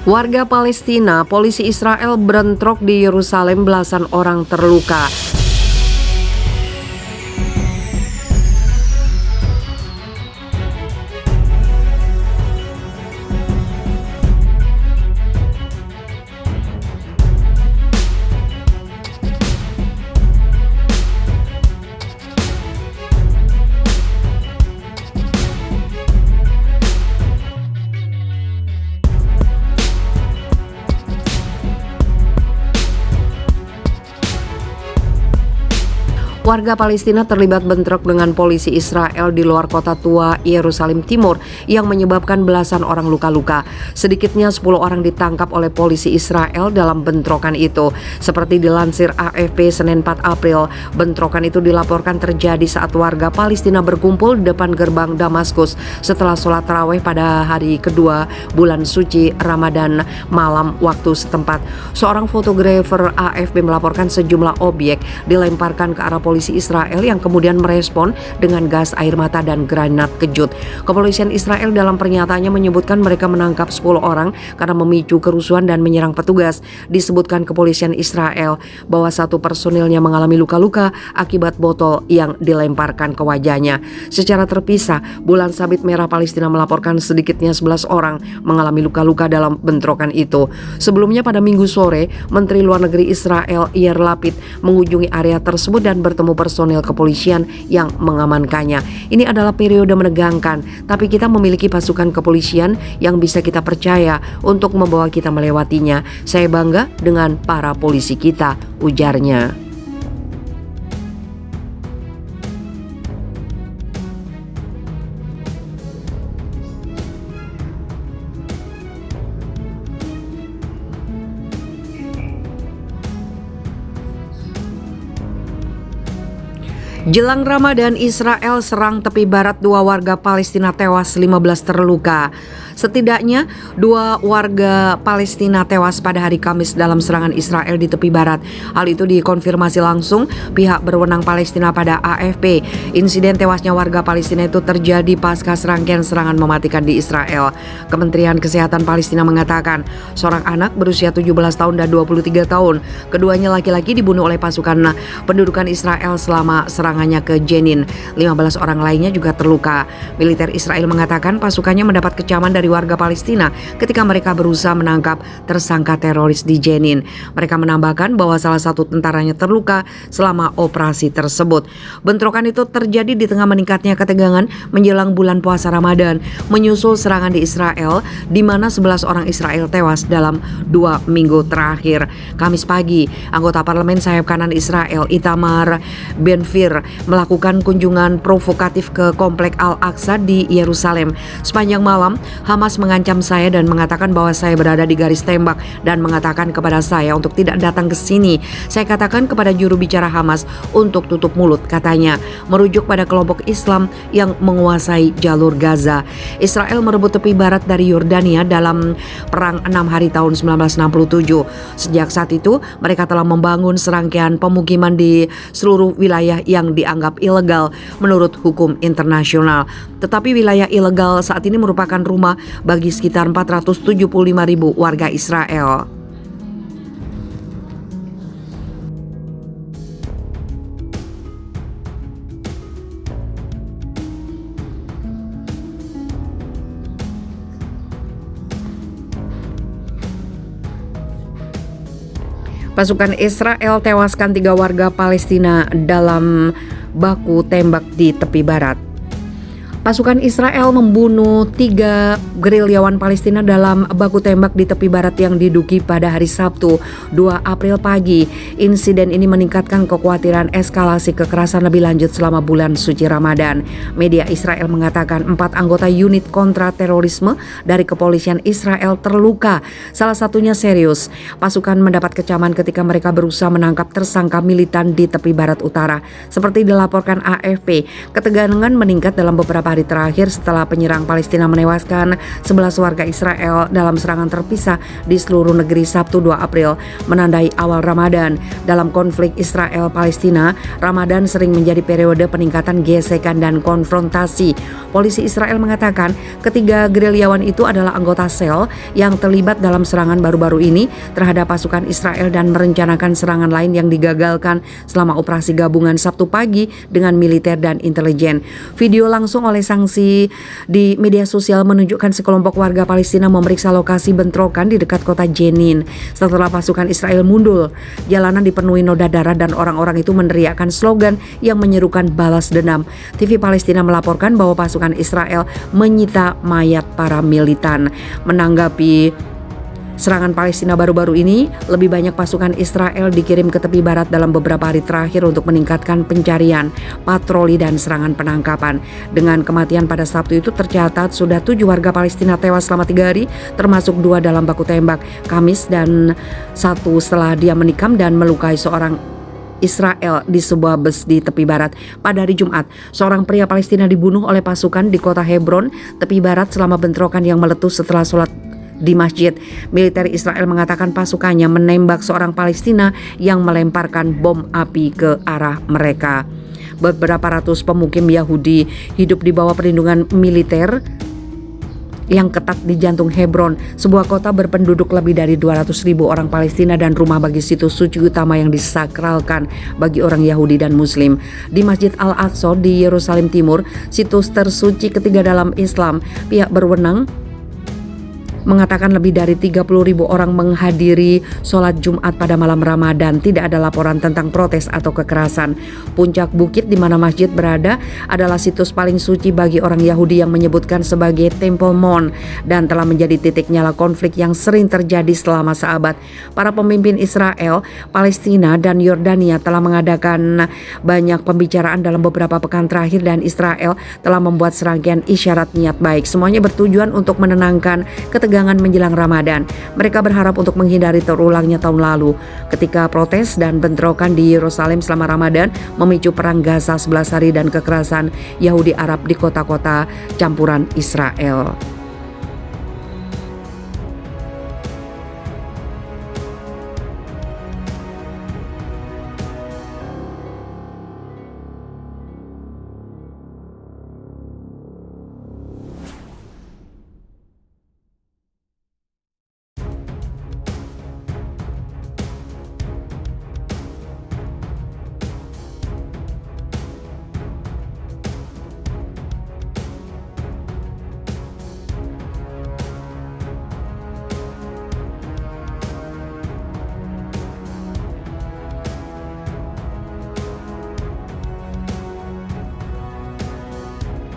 Warga Palestina, polisi Israel berentrok di Yerusalem, belasan orang terluka. Warga Palestina terlibat bentrok dengan polisi Israel di luar kota tua Yerusalem Timur yang menyebabkan belasan orang luka-luka. Sedikitnya 10 orang ditangkap oleh polisi Israel dalam bentrokan itu. Seperti dilansir AFP Senin 4 April, bentrokan itu dilaporkan terjadi saat warga Palestina berkumpul di depan gerbang Damaskus setelah sholat tarawih pada hari kedua bulan suci Ramadan malam waktu setempat. Seorang fotografer AFP melaporkan sejumlah objek dilemparkan ke arah polisi Israel yang kemudian merespon dengan gas air mata dan granat kejut. Kepolisian Israel dalam pernyataannya menyebutkan mereka menangkap 10 orang karena memicu kerusuhan dan menyerang petugas. Disebutkan kepolisian Israel bahwa satu personilnya mengalami luka-luka akibat botol yang dilemparkan ke wajahnya. Secara terpisah, Bulan Sabit Merah Palestina melaporkan sedikitnya 11 orang mengalami luka-luka dalam bentrokan itu. Sebelumnya pada Minggu sore, Menteri Luar Negeri Israel Yair Lapid mengunjungi area tersebut dan bertemu personil kepolisian yang mengamankannya. Ini adalah periode menegangkan, tapi kita memiliki pasukan kepolisian yang bisa kita percaya untuk membawa kita melewatinya. Saya bangga dengan para polisi kita, ujarnya. Jelang Ramadan, Israel serang tepi barat, 2 warga Palestina tewas, 15 terluka. Setidaknya 2 warga Palestina tewas pada hari Kamis dalam serangan Israel di tepi barat. Hal itu dikonfirmasi langsung pihak berwenang Palestina pada AFP. Insiden tewasnya warga Palestina itu terjadi pasca serangkaian serangan mematikan di Israel. Kementerian Kesehatan Palestina mengatakan seorang anak berusia 17 tahun dan 23 tahun, keduanya laki-laki, dibunuh oleh pasukan pendudukan Israel selama serangannya ke Jenin. 15 orang lainnya juga terluka. Militer Israel mengatakan pasukannya mendapat kecaman dari warga Palestina ketika mereka berusaha menangkap tersangka teroris di Jenin. Mereka menambahkan bahwa salah satu tentaranya terluka selama operasi tersebut. Bentrokan itu terjadi di tengah meningkatnya ketegangan menjelang bulan puasa Ramadan, menyusul serangan di Israel di mana 11 orang Israel tewas dalam 2 minggu terakhir. Kamis pagi, anggota parlemen sayap kanan Israel Itamar Ben-Gvir melakukan kunjungan provokatif ke Komplek Al-Aqsa di Yerusalem. Sepanjang malam, Hamas mengancam saya dan mengatakan bahwa saya berada di garis tembak dan mengatakan kepada saya untuk tidak datang ke sini. Saya katakan kepada juru bicara Hamas untuk tutup mulut, katanya, merujuk pada kelompok Islam yang menguasai jalur Gaza. Israel merebut tepi barat dari Yordania dalam Perang 6 Hari tahun 1967. Sejak saat itu, mereka telah membangun serangkaian pemukiman di seluruh wilayah yang dianggap ilegal menurut hukum internasional. Tetapi wilayah ilegal saat ini merupakan rumah bagi sekitar 475.000 warga Israel. Pasukan Israel tewaskan 3 warga Palestina dalam baku tembak di tepi barat. Pasukan Israel membunuh 3 gerilyawan Palestina dalam baku tembak di tepi barat yang diduki pada hari Sabtu 2 April pagi. Insiden ini meningkatkan kekhawatiran eskalasi kekerasan lebih lanjut selama bulan suci Ramadan. Media Israel mengatakan 4 anggota unit kontra terorisme dari kepolisian Israel terluka, salah satunya serius. Pasukan mendapat kecaman ketika mereka berusaha menangkap tersangka militan di tepi barat utara. Seperti dilaporkan AFP, ketegangan meningkat dalam beberapa hari terakhir setelah penyerang Palestina menewaskan 11 warga Israel dalam serangan terpisah di seluruh negeri Sabtu 2 April, menandai awal Ramadan. Dalam konflik Israel-Palestina, Ramadan sering menjadi periode peningkatan gesekan dan konfrontasi. Polisi Israel mengatakan ketiga gerilyawan itu adalah anggota sel yang terlibat dalam serangan baru-baru ini terhadap pasukan Israel dan merencanakan serangan lain yang digagalkan selama operasi gabungan Sabtu pagi dengan militer dan intelijen. Video langsung oleh sanksi di media sosial menunjukkan sekelompok warga Palestina memeriksa lokasi bentrokan di dekat kota Jenin. Setelah pasukan Israel mundur, jalanan dipenuhi noda darah dan orang-orang itu meneriakkan slogan yang menyerukan balas dendam. TV Palestina melaporkan bahwa pasukan Israel menyita mayat para militan. Menanggapi serangan Palestina baru-baru ini, lebih banyak pasukan Israel dikirim ke tepi barat dalam beberapa hari terakhir untuk meningkatkan pencarian, patroli, dan serangan penangkapan. Dengan kematian pada Sabtu itu tercatat sudah 7 warga Palestina tewas selama 3 hari, termasuk 2 dalam baku tembak Kamis dan 1 setelah dia menikam dan melukai seorang Israel di sebuah bus di tepi barat. Pada hari Jumat, seorang pria Palestina dibunuh oleh pasukan di kota Hebron, tepi barat selama bentrokan yang meletus setelah sholat di masjid. Militer Israel mengatakan pasukannya menembak seorang Palestina yang melemparkan bom api ke arah mereka. Beberapa ratus pemukim Yahudi hidup di bawah perlindungan militer yang ketat di jantung Hebron, sebuah kota berpenduduk lebih dari 200.000 orang Palestina dan rumah bagi situs suci utama yang disakralkan bagi orang Yahudi dan Muslim. Di Masjid Al-Aqsa di Yerusalem Timur, situs tersuci ketiga dalam Islam, pihak berwenang mengatakan lebih dari 30.000 orang menghadiri sholat Jumat pada malam Ramadan. Tidak ada laporan tentang protes atau kekerasan. Puncak bukit di mana masjid berada adalah situs paling suci bagi orang Yahudi yang menyebutkan sebagai Temple Mount dan telah menjadi titik nyala konflik yang sering terjadi selama seabad. Para pemimpin Israel, Palestina, dan Yordania telah mengadakan banyak pembicaraan dalam beberapa pekan terakhir dan Israel telah membuat serangkaian isyarat niat baik. Semuanya bertujuan untuk menenangkan ketegangan menjelang Ramadan. Mereka berharap untuk menghindari terulangnya tahun lalu ketika protes dan bentrokan di Yerusalem selama Ramadan memicu perang Gaza 11 hari dan kekerasan Yahudi Arab di kota-kota campuran Israel.